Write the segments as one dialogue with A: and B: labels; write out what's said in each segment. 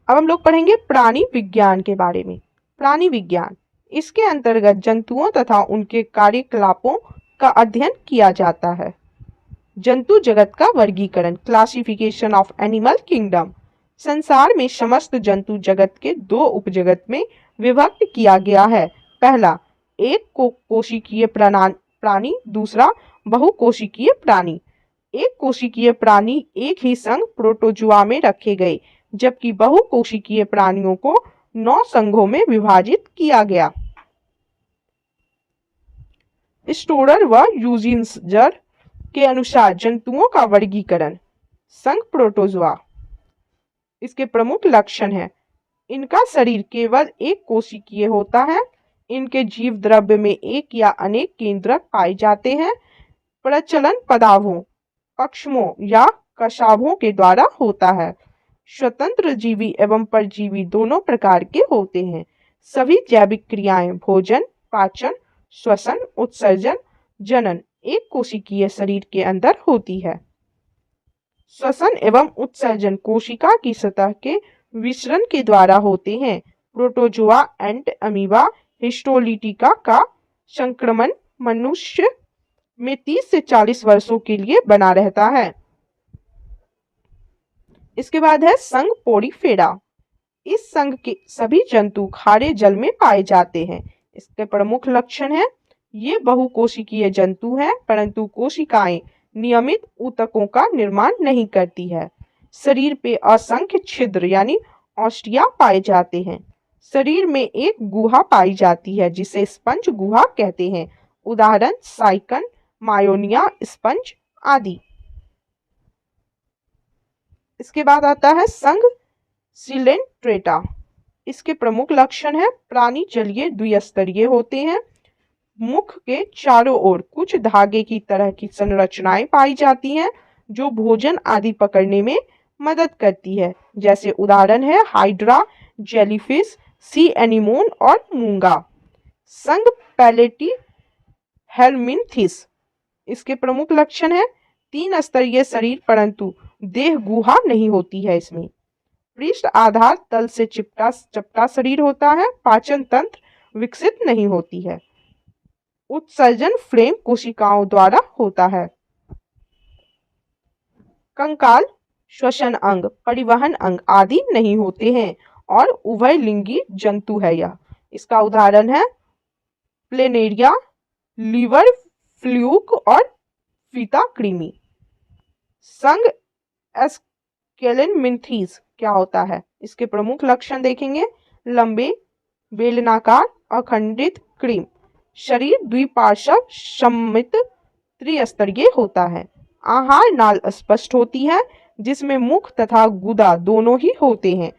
A: अब हम लोग पढ़ेंगे प्राणी विज्ञान के बारे में। प्राणी विज्ञान, इसके अंतर्गत जंतुओं तथा उनके कार्यकलापों का अध्ययन किया जाता है। जंतु जगत का वर्गीकरण, क्लासिफिकेशन ऑफ एनिमल किंगडम। संसार में समस्त जंतु जगत के दो उपजगत में विभक्त किया गया है। पहला, एक कोशिकीय प्राणी, दूसरा बहुकोशिकीय प्राणी। एक कोशिकीय प्राणी एक ही संघ प्रोटोजुआ में रखे गए, जबकि बहुकोशिकीय प्राणियों को 9 संघों में विभाजित किया गया। स्टोरर व यूजिंजर के अनुसार जंतुओं का वर्गीकरण। संघ प्रोटोजुआ, इसके प्रमुख लक्षण हैं। इनका शरीर केवल एक कोशिकीय होता है। इनके जीव द्रव्य में एक या अनेक केंद्रक पाए जाते हैं। प्रचलन पदार्थों, पक्षमों या कशाभों के द्वारा होता है। स्वतंत्र जीवी एवं परजीवी दोनों प्रकार के होते हैं। सभी जैविक क्रियाएं भोजन, पाचन, श्वसन, उत्सर्जन, जनन एक कोशिकीय शरीर के अंदर होती है। श्वसन एवं उत्सर्जन कोशिका की सतह के विसरण के द्वारा होते हैं। प्रोटोजुआ एंड अमीबा हिस्टोलिटिका का संक्रमण मनुष्य में 30 से 40 वर्षों के लिए बना रहता है। इसके बाद है संघ पोड़ीफेरा। इस संघ के सभी जंतु खारे जल में पाए जाते हैं। इसके प्रमुख लक्षण है, ये बहुकोशिकीय जंतु हैं, परंतु कोशिकाएं नियमित ऊतकों का निर्माण नहीं करती है। शरीर पे असंख्य छिद्र यानी ऑस्टिया पाए जाते हैं। शरीर में एक गुहा पाई जाती है जिसे स्पंज गुहा कहते हैं। उदाहरण साइकन, मायोनिया स्पंज आदि। इसके बाद आता है संघ सिलेंट्रेटा। इसके प्रमुख लक्षण है, प्राणी जलीय द्विस्तरीय होते हैं। मुख के चारों ओर कुछ धागे की तरह की संरचनाएं पाई जाती हैं जो भोजन आदि पकड़ने में मदद करती है। जैसे उदाहरण है हाइड्रा, जेलीफिश, सी एनीमोन और मूंगा। संघ पैलेटी हेलमिन्थिस। इसके प्रमुख लक्षण है, 3 स्तरीय शरीर परंतु देह गुहा नहीं होती है। इसमें पृष्ठ आधार तल से चपटा शरीर होता है। पाचन तंत्र विकसित नहीं होती है। उत्सर्जन फ्रेम कोशिकाओं द्वारा होता है। कंकाल, श्वसन अंग, परिवहन अंग आदि नहीं होते हैं और उभयलिंगी जंतु है यह। इसका उदाहरण है प्लेनेरिया, लीवर फ्लूक और फीता कृमि। संघ एस्केलेनमिन्थीस क्या होता है? इसके प्रमुख लक्षण देखेंगे, लंबे, बेलनाकार, अखंडित कृमि। शरीर द्विपार्श्व सममित त्रिस्तरीय होता है। आहार नाल स्पष्ट होती है जिसमें मुख तथा गुदा दोनों ही होते हैं।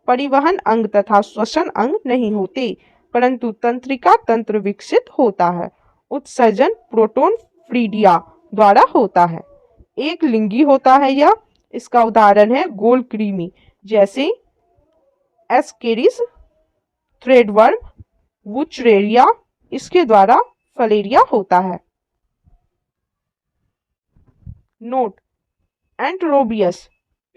A: परिवहन अंग तथा श्वसन अंग नहीं होते, परंतु तंत्रिका तंत्र विकसित होता है। उत्सर्जन प्रोटोन फ्रीडिया द्वारा होता है। एक लिंगी होता है यह। इसका उदाहरण है गोल कृमि जैसे एस्केरिस, थ्रेडवर्म, वुचरेरिया। इसके द्वारा फलेरिया होता है। नोट, एंट्रोबियस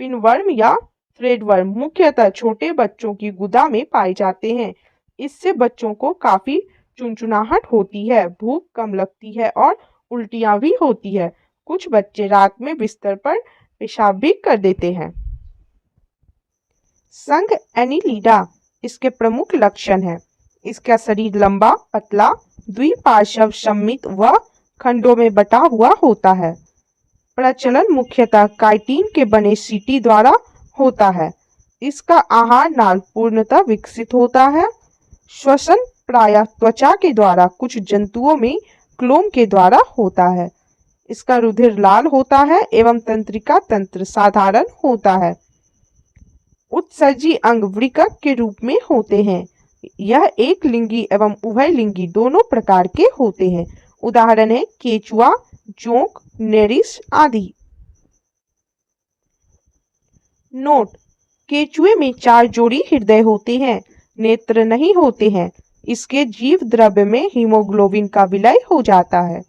A: पिनवर्म या थ्रेडवर्म मुख्यतः छोटे बच्चों की गुदा में पाए जाते हैं। इससे बच्चों को काफी चुनचुनाहट होती है, भूख कम लगती है और उल्टियां भी होती है। कुछ बच्चे रात में बिस्तर पर पेशाब भी कर देते हैं। संघ एनिलिडा। इसके प्रमुख लक्षण हैं, इसका शरीर लंबा, पतला, द्विपार्श्व सममित व खंडों में बटा हुआ होता है। प्रचलन मुख्यतः काइटिन के बने सीटी द्वारा होता है। इसका आहार नाल पूर्णतः विकसित होता है। श्वसन प्रायः त्वचा के द्वारा, कुछ जंतुओं में क्लोम के द्वारा होता है। इसका रुधिर लाल होता है एवं तंत्रिका तंत्र साधारण होता है। उत्सर्जी अंग वृक्क के रूप में होते हैं। यह एक लिंगी एवं उभयलिंगी दोनों प्रकार के होते हैं। उदाहरण है केचुआ, जोंक, नेरिस आदि। नोट, केचुए में 4 जोड़ी हृदय होते हैं, नेत्र नहीं होते हैं। इसके जीव द्रव्य में हीमोग्लोबिन का विलय हो जाता है।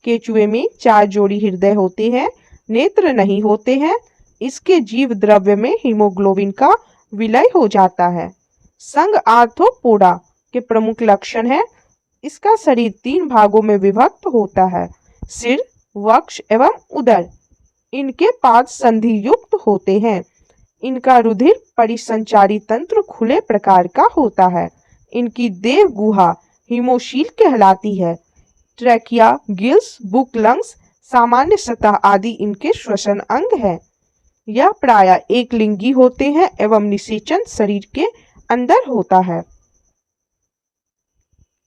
A: केचुए में 4 जोड़ी हृदय होते हैं, नेत्र नहीं होते हैं। इसके जीव द्रव्य में हीमोग्लोबिन का विलय हो जाता है। संघ आर्थ्रोपोडा के प्रमुख लक्षण है, इसका शरीर 3 भागों में विभक्त होता है, सिर, वक्ष एवं उदर। इनके पाद संधि युक्त होते हैं। इनका रुधिर परिसंचारी तंत्र खुले प्रकार का होता है। इनकी देह गुहा हिमोशील कहलाती है। ट्रैकिया, गिल्स, बुक, लंग्स, सामान्य सतह आदि इनके श्वसन अंग है। यह प्रायः एक लिंगी होते हैं एवं निषेचन शरीर के अंदर होता है।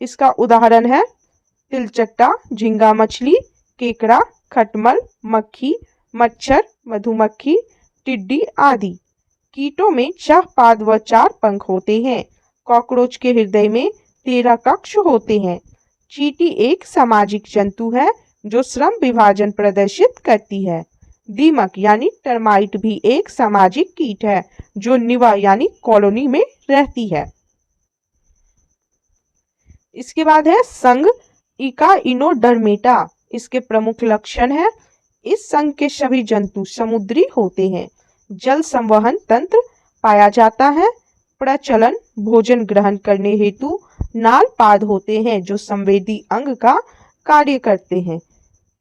A: इसका उदाहरण है तिलचट्टा, झींगा मछली, केकड़ा, खटमल, मक्खी, मच्छर, मधुमक्खी, टिड्डी आदि। कीटों में 6 पाद व 4 पंख होते हैं। कॉकरोच के हृदय में 13 कक्ष होते हैं। चींटी एक सामाजिक जंतु है जो श्रम विभाजन प्रदर्शित करती है। दीमक यानी टर्माइट भी एक सामाजिक कीट है जो निवा यानी कॉलोनी में रहती है। इसके बाद है संघ इकाइनोडर्मेटा। इसके प्रमुख लक्षण है, इस संघ के सभी जंतु समुद्री होते हैं। जल संवहन तंत्र पाया जाता है। प्रचलन भोजन ग्रहण करने हेतु नाल पाद होते हैं जो संवेदी अंग का कार्य करते हैं।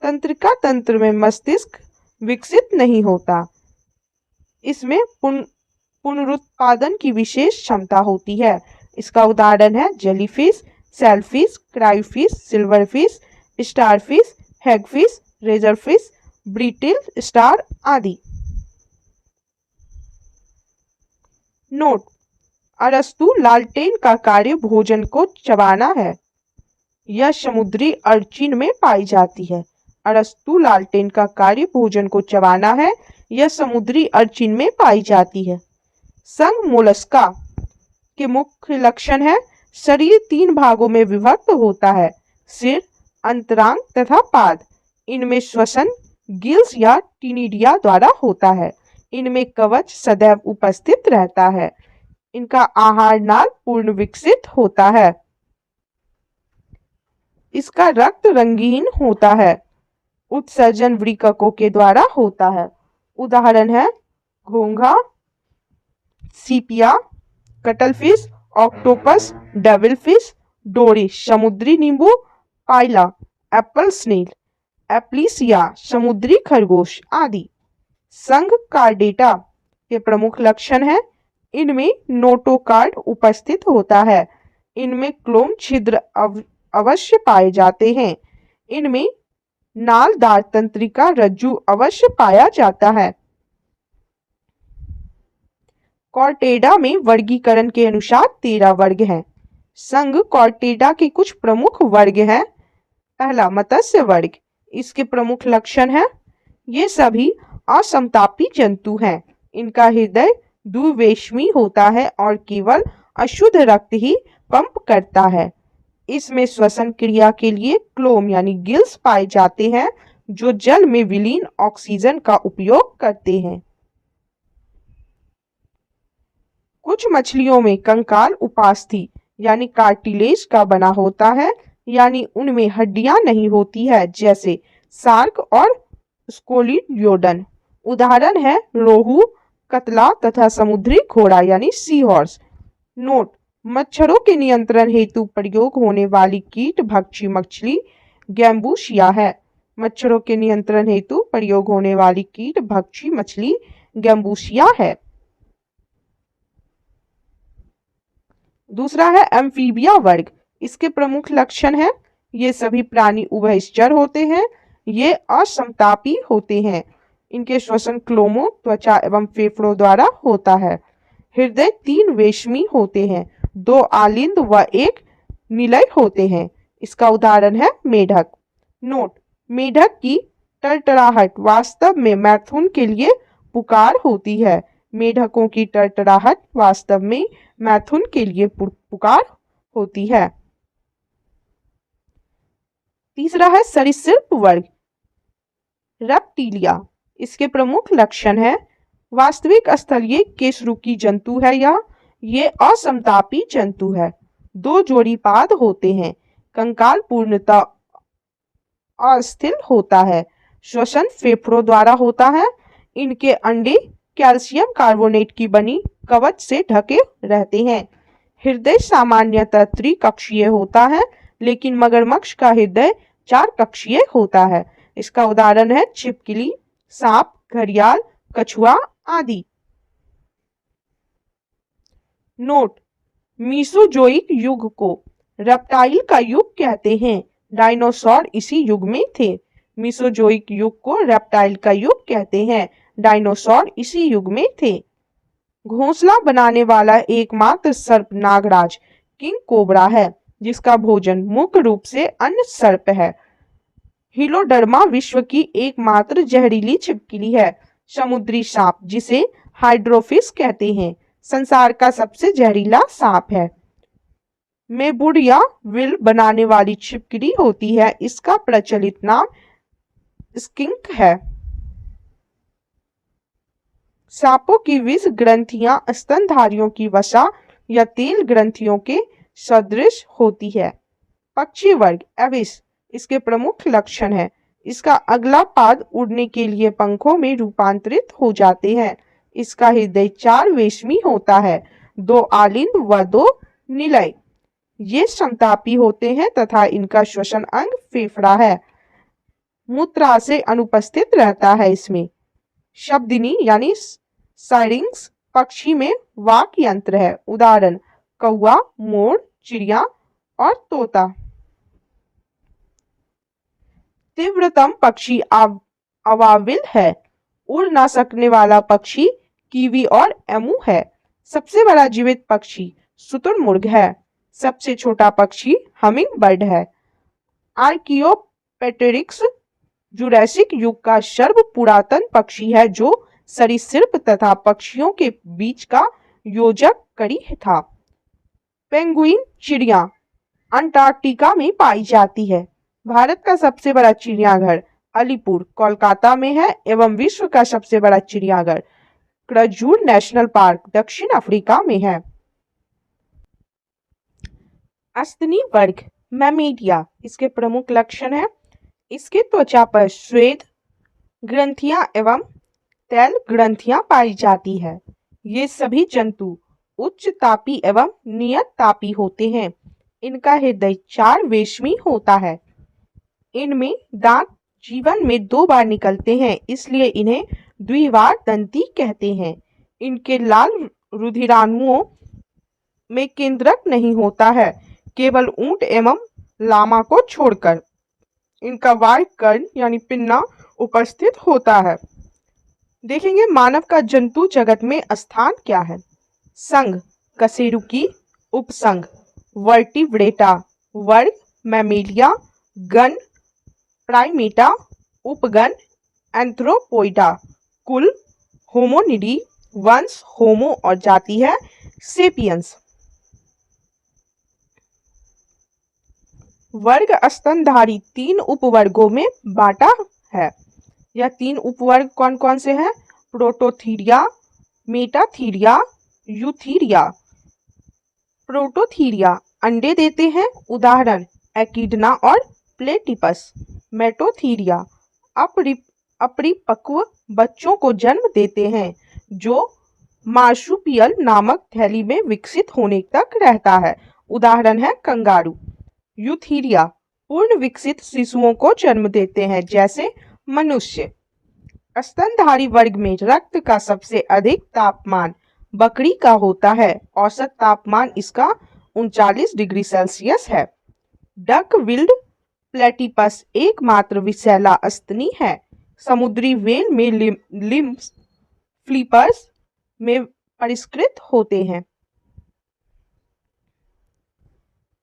A: तंत्रिका तंत्र में मस्तिष्क विकसित नहीं होता। इसमें पुनरुत्पादन की विशेष क्षमता होती है। इसका उदाहरण है jellyfish, sailfish, crayfish, silverfish, starfish, hagfish, razorfish, brittle star आदि। नोट: अरस्तु लालटेन का कार्य भोजन को चबाना है। यह समुद्री अर्चिन में पाई जाती है। अरस्तु लालटेन का कार्य भोजन को चबाना है। यह समुद्री अर्चिन में पाई जाती है। संघ मोलस्का के मुख्य लक्षण है, शरीर 3 भागों में विभक्त होता है, सिर, अंतरांग तथा पाद। इनमें श्वसन गिल्स या टिनिडिया द्वारा होता है। इनमें कवच सदैव उपस्थित रहता है। इनका आहार नाल पूर्ण विकसित होता है। इसका रक्त रंगीन होता है। उत्सर्जन वृक्कों के द्वारा होता है। उदाहरण है घोंघा, सीपिया, कटलफिश, ऑक्टोपस, डेविलफिश, डोरी, समुद्री नींबू, पाइला, एप्पल स्नेल, एप्लीसिया, समुद्री खरगोश आदि। संघ कार्डेटा के प्रमुख लक्षण है, इनमें नोटोकार्ड उपस्थित होता है। इनमें क्लोम छिद्र अवश्य पाए जाते हैं। इनमें नालदार तंत्रिका रज्जु अवश्य पाया जाता है। कॉर्टेडा में वर्गीकरण के अनुसार 13 वर्ग हैं। संघ कॉर्टेडा के कुछ प्रमुख वर्ग हैं। पहला, मत्स्य वर्ग। इसके प्रमुख लक्षण है, ये सभी असमतापी जंतु हैं। इनका हृदय द्विवेशमी होता है और केवल अशुद्ध रक्त ही पंप करता है। इसमें श्वसन क्रिया के लिए क्लोम यानी गिल्स पाए जाते हैं जो जल में विलीन ऑक्सीजन का उपयोग करते हैं। कुछ मछलियों में कंकाल उपास्थि यानी कार्टिलेज का बना होता है, यानी उनमें हड्डियां नहीं होती है, जैसे शार्क और स्कोलियोडन। उदाहरण है रोहू, कतला तथा समुद्री घोड़ा यानी सी हॉर्स। नोट: मच्छरों के नियंत्रण हेतु प्रयोग होने वाली कीट भक्षी मछली गैम्बूसिया है। मच्छरों के नियंत्रण हेतु प्रयोग होने वाली कीट भक्षी मछली गैम्बूसिया है। दूसरा है एम्फीबिया वर्ग। इसके प्रमुख लक्षण है, ये सभी प्राणी उभयचर होते हैं। ये असमतापी होते हैं। इनके श्वसन क्लोमो, त्वचा एवं फेफड़ों द्वारा होता है। हृदय 3 वेशमी होते हैं, 2 आलिंद व 1 निलय होते हैं। इसका उदाहरण है मेढक। नोट: मेढक की टरटराहट वास्तव में मैथुन के लिए पुकार होती है। मेढकों की टरटराहट वास्तव में मैथुन के लिए पुकार होती है। तीसरा है सरीसृप वर्ग, रेप्टिलिया। इसके प्रमुख लक्षण है, वास्तविक स्थलीय केसरुकी जंतु है या ये असमतापी जंतु है। 2 जोड़ी पाद होते हैं। कंकाल पूर्णतः अस्थिर होता है। श्वसन फेफड़ों द्वारा होता है। इनके अंडे कैल्शियम कार्बोनेट की बनी कवच से ढके रहते हैं। हृदय सामान्यतः त्रिकक्षीय होता है, लेकिन मगरमच्छ का हृदय 4 कक्षीय होता है। इसका उदाहरण है छिपकली, सांप, घड़ियाल, कछुआ आदि। नोट: मीसोजोइक युग को रेप्टाइल का युग कहते हैं। डायनासोर इसी युग में थे। मीसोजोइक युग को रेप्टाइल का युग कहते हैं। डायनासोर इसी युग में थे। घोंसला बनाने वाला एकमात्र सर्प नागराज किंग कोबरा है, जिसका भोजन मुख्य रूप से अन्य सर्प है। हिलोडर्मा विश्व की एकमात्र जहरीली छिपकली है। समुद्री सांप, जिसे हाइड्रोफिश कहते हैं, संसार का सबसे जहरीला सांप है। मेबुड या विल बनाने वाली छिपकली होती है। इसका प्रचलित नाम स्किंक है। सांपों की विष ग्रंथियां स्तनधारियों की वसा या तेल ग्रंथियों के सदृश होती है। पक्षी वर्ग एविस, इसके प्रमुख लक्षण है इसका अगला पाद उड़ने के लिए पंखों में रूपांतरित हो जाते हैं। इसका हृदय 4 वेशमी होता है, 2 आलिंद व 2 निलय। ये समतापी होते हैं तथा इनका श्वसन अंग फेफड़ा है। मूत्राशय अनुपस्थित रहता है इसमें। शब्दिनी यानी साइरिंग्स पक्षी में वाक यंत्र है। उदाहरण: कौवा, मोर, चिड़िया और तोता। तीव्रतम पक्षी अवाविल है। उड़ ना सकने वाला पक्षी कीवी और एमू है। सबसे बड़ा जीवित पक्षी शुतुरमुर्ग है। सबसे छोटा पक्षी हमिंग बर्ड है। आर्कियोपेटेरिक्स जुरैसिक युग का सर्व पुरातन पक्षी है, जो सरीसृप तथा पक्षियों के बीच का योजक कड़ी था। पेंगुइन चिड़िया अंटार्कटिका में पाई जाती है। भारत का सबसे बड़ा चिड़ियाघर अलीपुर कोलकाता में है एवं विश्व का सबसे बड़ा चिड़ियाघर क्रजूर नेशनल पार्क दक्षिण अफ्रीका में है। अस्तनी वर्ग मैमेलिया, इसके प्रमुख लक्षण है इसके त्वचा पर श्वेत ग्रंथियां एवं तैल ग्रंथियां पाई जाती है। ये सभी जंतु उच्च तापी एवं नियत तापी होते हैं। इनका हृदय 4 वेशमी होता है। इनमें दांत जीवन में 2 बार निकलते हैं, इसलिए इन्हें द्विवार दंती कहते हैं। इनके लाल रुधिराणुओं में केंद्रक नहीं होता है, केवल ऊंट एवं लामा को छोड़कर। इनका वाय कर्ण यानी पिन्ना उपस्थित होता है। देखेंगे मानव का जंतु जगत में स्थान क्या है। संघ कशेरुकी, उपसंघ वर्टिब्रेटा, वर्ग मैमेलिया, गण प्राइमेटा, उपगण एंथ्रोपोइडा, कुल होमोनिडी, वंश होमो और जाति है सेपियंस। वर्ग स्तनधारी 3 उपवर्गों में बांटा है। यह 3 उपवर्ग कौन कौन से हैं? Prototheria, Metatheria, Eutheria. प्रोटोथीरिया अंडे देते हैं, उदाहरण एकिडना और प्लेटिपस। मेटोथीरिया अपरिपक्व बच्चों को जन्म देते हैं, जो मार्सुपियल नामक थैली में विकसित होने तक रहता है, उदाहरण है कंगारू। यूथीरिया पूर्ण विकसित शिशुओं को जन्म देते हैं, जैसे मनुष्य। स्तनधारी वर्ग में रक्त का सबसे अधिक तापमान बकरी का होता है। औसत तापमान इसका 39 डिग्री सेल्सियस है। डक विल्ड प्लेटिपस एकमात्र विषैला स्तनी है। समुद्री व्हेल में लिम्स फ्लिपर्स में परिष्कृत होते हैं।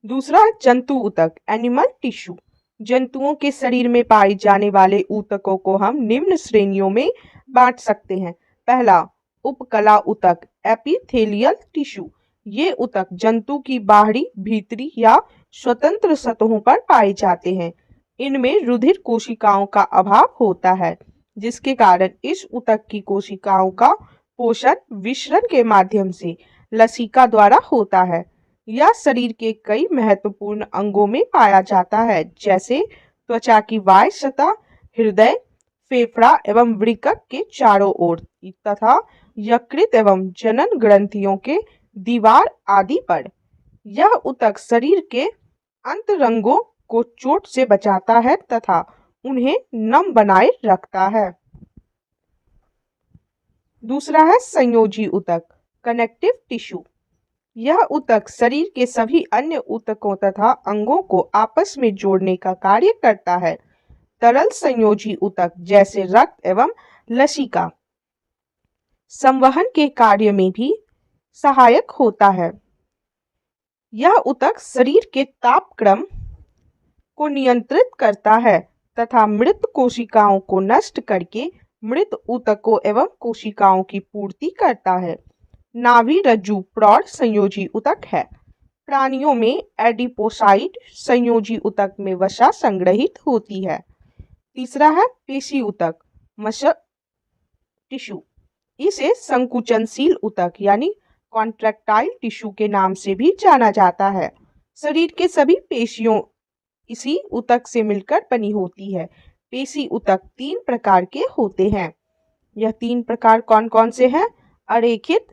A: दूसरा जंतु ऊतक एनिमल टिश्यू। जंतुओं के शरीर में पाए जाने वाले ऊतकों को हम निम्न श्रेणियों में बांट सकते हैं। पहला उपकला ऊतक एपिथेलियल टिश्यू। ये ऊतक जंतु की बाहरी, भीतरी या स्वतंत्र सतहों पर पाए जाते हैं। इनमें रुधिर कोशिकाओं का अभाव होता है, जिसके कारण इस ऊतक की कोशिकाओं का पोषण विसरण के माध्यम से लसिका द्वारा होता है। यह शरीर के कई महत्वपूर्ण अंगों में पाया जाता है, जैसे त्वचा की बाह्य सतह, हृदय, फेफड़ा एवं वृक्क के चारों ओर तथा यकृत एवं जनन ग्रंथियों के दीवार आदि पर। यह ऊतक शरीर के अंतरंगों को चोट से बचाता है तथा उन्हें नम बनाए रखता है। दूसरा है संयोजी ऊतक, कनेक्टिव टिश्यू। यह ऊतक शरीर के सभी अन्य ऊतकों तथा अंगों को आपस में जोड़ने का कार्य करता है। तरल संयोजी ऊतक जैसे रक्त एवं लसिका संवहन के कार्य में भी सहायक होता है। यह ऊतक शरीर के तापक्रम को नियंत्रित करता है तथा मृत कोशिकाओं को नष्ट करके मृत ऊतकों एवं कोशिकाओं की पूर्ति करता है। नाभि रज्जु प्रौढ़ संयोजी ऊतक है। प्राणियों में एडिपोसाइट संयोजी ऊतक में वसा संग्रहित होती है। तीसरा है पेशी ऊतक, मसल टिश्यू। इसे संकुचनशील ऊतक यानी कॉन्ट्रैक्टाइल टिश्यू के नाम से भी जाना जाता है। शरीर के सभी पेशियों इसी ऊतक से मिलकर बनी होती है। पेशी ऊतक 3 प्रकार के होते हैं। यह 3 प्रकार कौन कौन से हैं? अरेखित,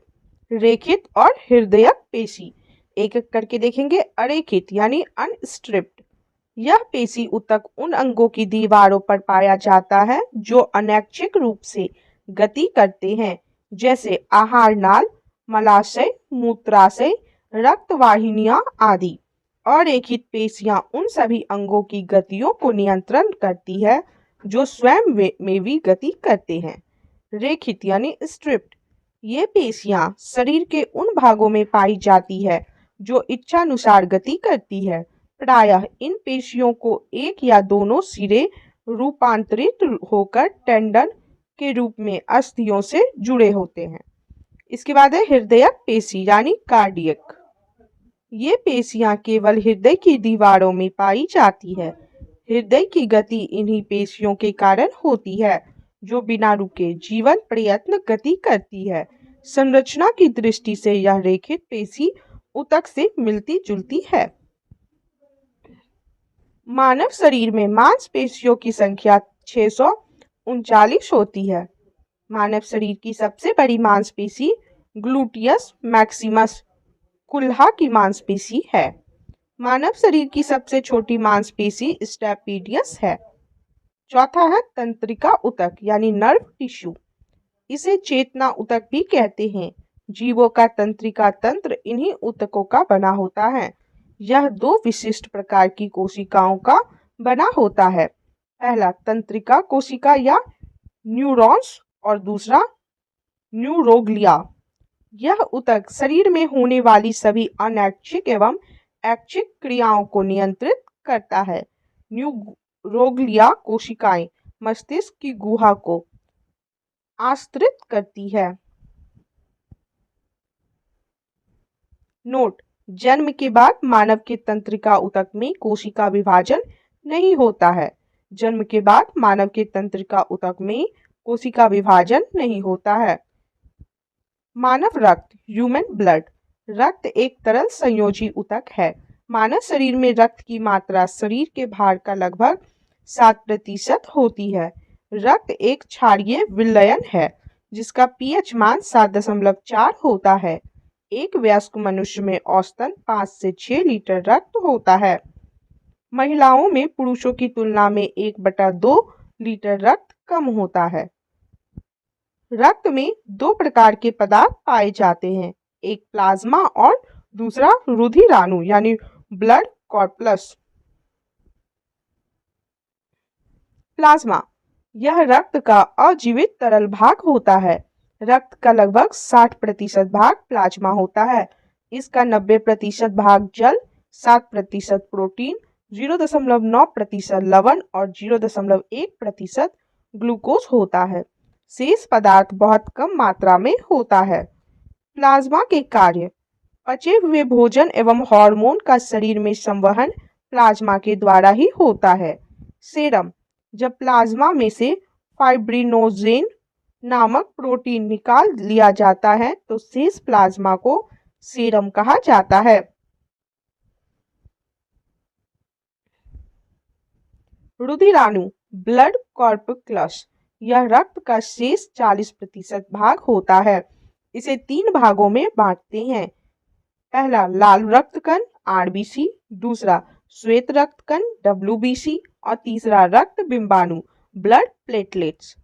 A: रेखित और हृदयक पेशी। एक एक करके देखेंगे। अरेखित यानी अनस्ट्रिप्ड। यह पेशी ऊतक उन अंगों की दीवारों पर पाया जाता है जो अनैच्छिक रूप से गति करते हैं, जैसे आहार नाल, मलाशय, मूत्राशय, रक्तवाहिनियां आदि। अरेखित पेशियां उन सभी अंगों की गतियों को नियंत्रण करती है जो स्वयं में भी गति करते हैं। रेखित यानी स्ट्रिप्ड। ये पेशियां शरीर के उन भागों में पाई जाती है जो इच्छानुसार गति करती है। प्रायः इन पेशियों को एक या दोनों सिरे रूपांतरित होकर टेंडन के रूप में अस्थियों से जुड़े होते हैं। इसके बाद है हृदयक पेशी यानी कार्डियक। ये पेशियां केवल हृदय की दीवारों में पाई जाती है। हृदय की गति इन्हीं पेशियों के कारण होती है जो बिना रुके जीवन प्रयत्न गति करती है। संरचना की दृष्टि से यह रेखित पेशी ऊतक से मिलती जुलती है। मानव शरीर में मांसपेशियों की संख्या 639 होती है। मानव शरीर की सबसे बड़ी मांसपेशी ग्लूटियस मैक्सिमस कुल्हा की मांसपेशी है। मानव शरीर की सबसे छोटी मांसपेशी स्टेपीडियस है। चौथा है तंत्रिका ऊतक यानी नर्व टिश्यू। इसे चेतना ऊतक भी कहते हैं। जीवों का तंत्रिका तंत्र इन्हीं ऊतकों का बना होता है। यह 2 विशिष्ट प्रकार की कोशिकाओं का बना होता है। पहला तंत्रिका कोशिका या न्यूरॉन्स और दूसरा न्यूरोग्लिया। यह ऊतक शरीर में होने वाली सभी अनैच्छिक एवं ऐच्छिक क्रियाओं को नियंत्रित करता है। न्यूरोग्लिया कोशिकाएं मस्तिष्क की गुहा को आश्रित करती है। नोट: जन्म के बाद मानव के तंत्रिका ऊतक में कोशिका विभाजन नहीं होता है। जन्म के बाद मानव के तंत्रिका ऊतक में कोशिका विभाजन नहीं होता है। मानव रक्त ह्यूमन ब्लड। रक्त एक तरल संयोजी ऊतक है। मानव शरीर में रक्त की मात्रा शरीर के भार का लगभग 7% होती है। रक्त एक क्षारीय विलयन है जिसका पीएच मान 7.4 होता है। एक वयस्क मनुष्य में औसतन 5 से 6 लीटर रक्त होता है। महिलाओं में पुरुषों की तुलना में 1/2 लीटर रक्त कम होता है। रक्त में 2 प्रकार के पदार्थ पाए जाते हैं, एक प्लाज्मा और दूसरा रुधिराणु यानी ब्लड कॉर्पस। प्लाज्मा यह रक्त का अजीवित तरल भाग होता है। रक्त का लगभग 60% भाग प्लाज्मा होता है। इसका 90% भाग जल, 7% प्रोटीन, 0.9% लवण और 0.1% ग्लूकोज होता है। शेष पदार्थ बहुत कम मात्रा में होता है। प्लाज्मा के कार्य: पचे हुए भोजन एवं हार्मोन का शरीर में संवहन प्लाज्मा के द्वारा ही होता है। सेरम: जब प्लाज्मा में से फाइब्रिनोजेन नामक प्रोटीन निकाल लिया जाता है तो शेष प्लाज्मा को सीरम कहा जाता है। रुधिराणु ब्लड कॉर्पस्कुलस। यह रक्त का शेष 40% भाग होता है। इसे 3 भागों में बांटते हैं। पहला लाल रक्त कण आरबीसी, दूसरा श्वेत रक्त कण डब्ल्यूबीसी और तीसरा रक्त बिंबाणु ब्लड प्लेटलेट्स।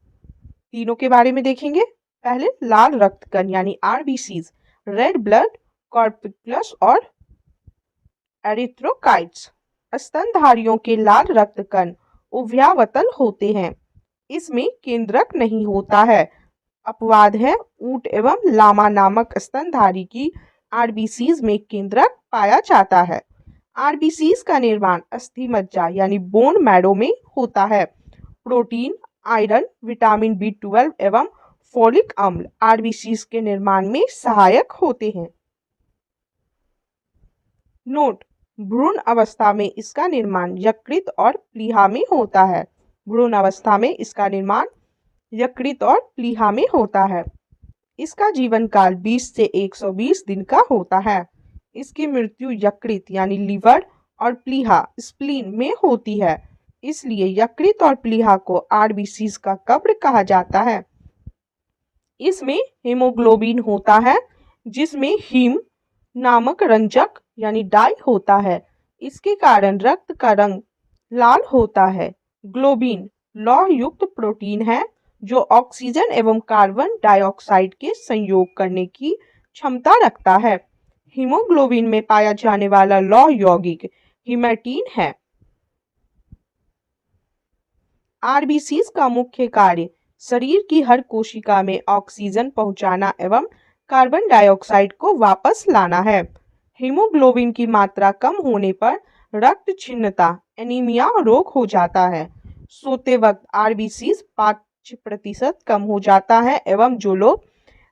A: तीनों के बारे में देखेंगे। पहले लाल रक्त कण यानी आरबीसीज, रेड ब्लड कॉर्पिकुलस और एरिथ्रोकाइट्स। स्तनधारियों के लाल रक्त कण उभयावतल होते हैं। इसमें केंद्रक नहीं होता है। अपवाद है, ऊंट एवं लामा नामक स्तनधारी की आरबीसीज में केंद्रक पाया जाता है। आरबीसीज का निर्माण अस्थि मज्जा यानी बोन मैरो में होता है। प्रोटीन, आयरन, विटामिन बी12 एवं फोलिक अम्ल आरबीसीज के निर्माण में सहायक होते हैं। नोट: भ्रूण अवस्था में इसका निर्माण यकृत और प्लीहा में होता है। भ्रूण अवस्था में इसका निर्माण यकृत और प्लीहा में होता है। इसका जीवन काल 20 से 120 दिन का होता है। इसकी मृत्यु यकृत यानी लीवर और प्लीहा स्प्लीन में होती है। इसलिए यकृत और प्लीहा को आरबीसीज का कब्र कहा जाता है। इसमें हेमोग्लोबिन होता है, जिसमें हीम नामक रंजक यानी डाई होता है। इसके कारण रक्त का रंग लाल होता है। ग्लोबिन लौह युक्त प्रोटीन है जो ऑक्सीजन एवं कार्बन डाइऑक्साइड के संयोग करने की क्षमता रखता है। हीमोग्लोबिन में पाया जाने वाला लौह यौगिक हीमेटिन है। आरबीसीज का मुख्य कार्य शरीर की हर कोशिका में ऑक्सीजन पहुंचाना एवं कार्बन डाइऑक्साइड को वापस लाना है। हीमोग्लोबिन की मात्रा कम होने पर रक्त क्षीणता एनीमिया रोग हो जाता है। सोते वक्त आरबीसीज 5% कम हो जाता है एवं जो लोग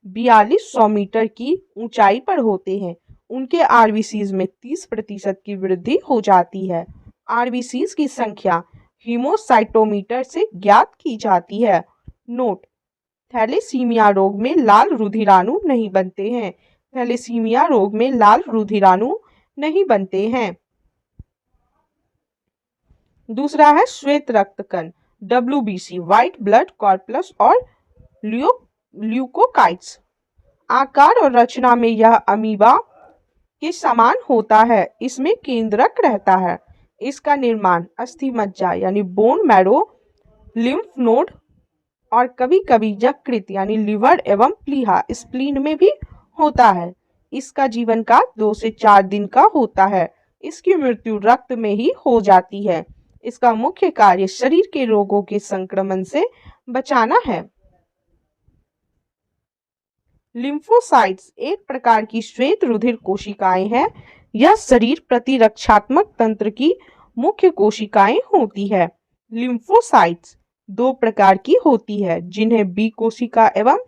A: 4200 मीटर की ऊंचाई पर होते हैं उनके आरबीसीज में 30% की वृद्धि हो जाती है। आरबीसीज की संख्या हीमोसाइटोमीटर से ज्ञात की जाती है। नोट: थैलेसीमिया रोग में लाल रुधिराणु नहीं बनते हैं। थैलेसीमिया रोग में लाल रुधिराणु नहीं बनते हैं। दूसरा है श्वेत रक्त कण डब्ल्यूबीसी, व्हाइट ब्लड कॉर्पस और ल्यूकोकाइट्स। आकार और रचना में यह अमीबा के समान होता है। इसमें केंद्रक रहता है। इसका निर्माण अस्थि मज्जा यानी बोन मैरो, लिम्फ नोड और कभी कभी यकृत यानी लीवर एवं प्लीहा स्प्लीन में भी होता है। इसका जीवन काल 2 से 4 दिन का होता है। इसकी मृत्यु रक्त में ही हो जाती है। इसका मुख्य कार्य शरीर के रोगों के संक्रमण से बचाना है। लिम्फोसाइट्स एक प्रकार की श्वेत रुधिर कोशिकाएं हैं। यह शरीर प्रतिरक्षात्मक तंत्र की मुख्य कोशिकाएं होती है। लिम्फोसाइट्स 2 प्रकार की होती है, जिन्हें बी कोशिका एवं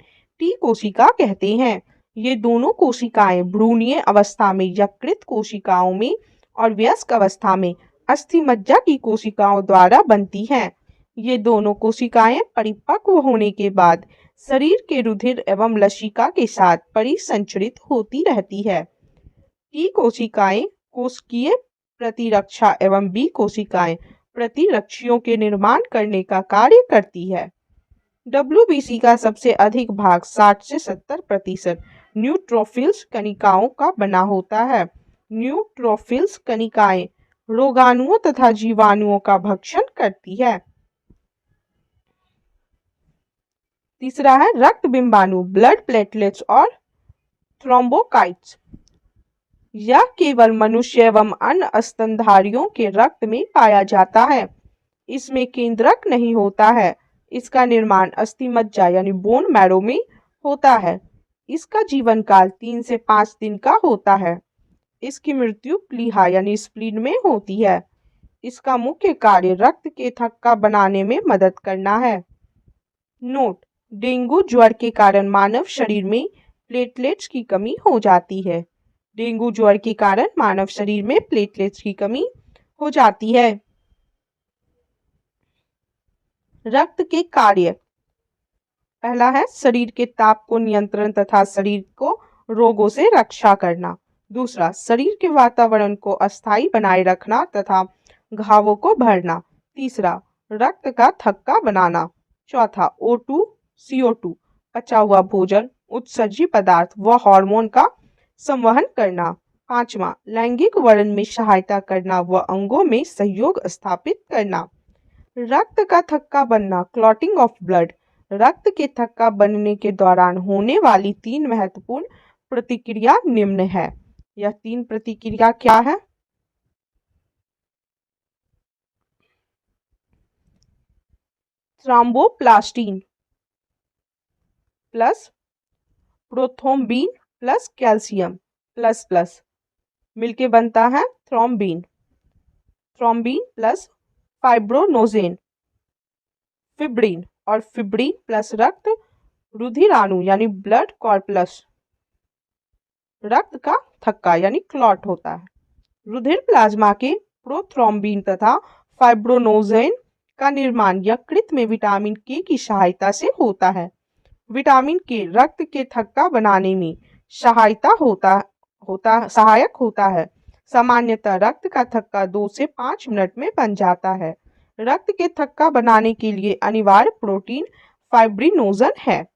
A: टी कोशिका कहते हैं। ये दोनों कोशिकाएं भ्रूणीय अवस्था में यकृत कोशिकाओं में और वयस्क अवस्था में अस्थि मज्जा की कोशिकाओं द्वारा बनती हैं। ये दोनों कोशिकाएं परिपक्व होने के बाद शरीर के रुधिर एवं लसिका के साथ परिसंचरित होती रहती है। टी कोशिकाएं कोशिकीय प्रतिरक्षा एवं बी कोशिकाएं प्रतिरक्षियों के निर्माण करने का कार्य करती है। डब्ल्यूबीसी का सबसे अधिक भाग 60 से 70% न्यूट्रोफिल्स कणिकाओं का बना होता है। न्यूट्रोफिल्स कणिकाएं रोगाणुओं तथा जीवाणुओं का भक्षण करती है। तीसरा है रक्त बिंबाणु ब्लड प्लेटलेट्स और थ्रोम्बोकाइट्स। यह केवल मनुष्य एवं अन्य स्तनधारियों के रक्त में पाया जाता है। इसमें केंद्रक नहीं होता है। इसका निर्माण अस्थि मज्जा यानी बोन मैरो में होता है। इसका जीवन काल 3 से 5 दिन का होता है। इसकी मृत्यु प्लीहा यानी स्प्लीन में होती है। इसका मुख्य कार्य रक्त के थक्का बनाने में मदद करना है। नोट: डेंगू ज्वर के कारण मानव शरीर में प्लेटलेट्स की कमी हो जाती है। डेंगू ज्वर के कारण मानव शरीर में प्लेटलेट्स की कमी हो जाती है। रक्त के कार्य: पहला है शरीर के ताप को नियंत्रण तथा शरीर को रोगों से रक्षा करना। दूसरा, शरीर के वातावरण को अस्थायी बनाए रखना तथा घावों को भरना। तीसरा, रक्त का थक्का बनाना। चौथा O2 CO2 पचा हुआ भोजन, उत्सर्जी पदार्थ व हार्मोन का संवहन करना। पांचवा लैंगिक वर्णन में सहायता करना व अंगों में सहयोग स्थापित करना। रक्त का थक्का बनना क्लॉटिंग ऑफ ब्लड, रक्त के थक्का बनने के दौरान होने वाली 3 महत्वपूर्ण प्रतिक्रिया निम्न है। यह 3 प्रतिक्रिया क्या है? Thromboplastin plus prothrombin plus calcium plus plus मिलके बनता है थ्रोम्बिन। थ्रोम्बिन प्लस फाइब्रोनोजेन, फिब्रिन और फिब्रिन प्लस रक्त रुधिराणु यानी ब्लड कॉर्पस, रक्त का थक्का यानी क्लॉट होता है। रुधिर प्लाज्मा के प्रोथ्रोम्बिन तथा फाइब्रोनोजेन का निर्माण यकृत में विटामिन के की सहायता से होता है। विटामिन के रक्त के थक्का बनाने में सहायक होता है। सामान्यतः रक्त का थक्का 2 से 5 मिनट में बन जाता है। रक्त के थक्का बनाने के लिए अनिवार्य प्रोटीन फाइब्रिनोजन है।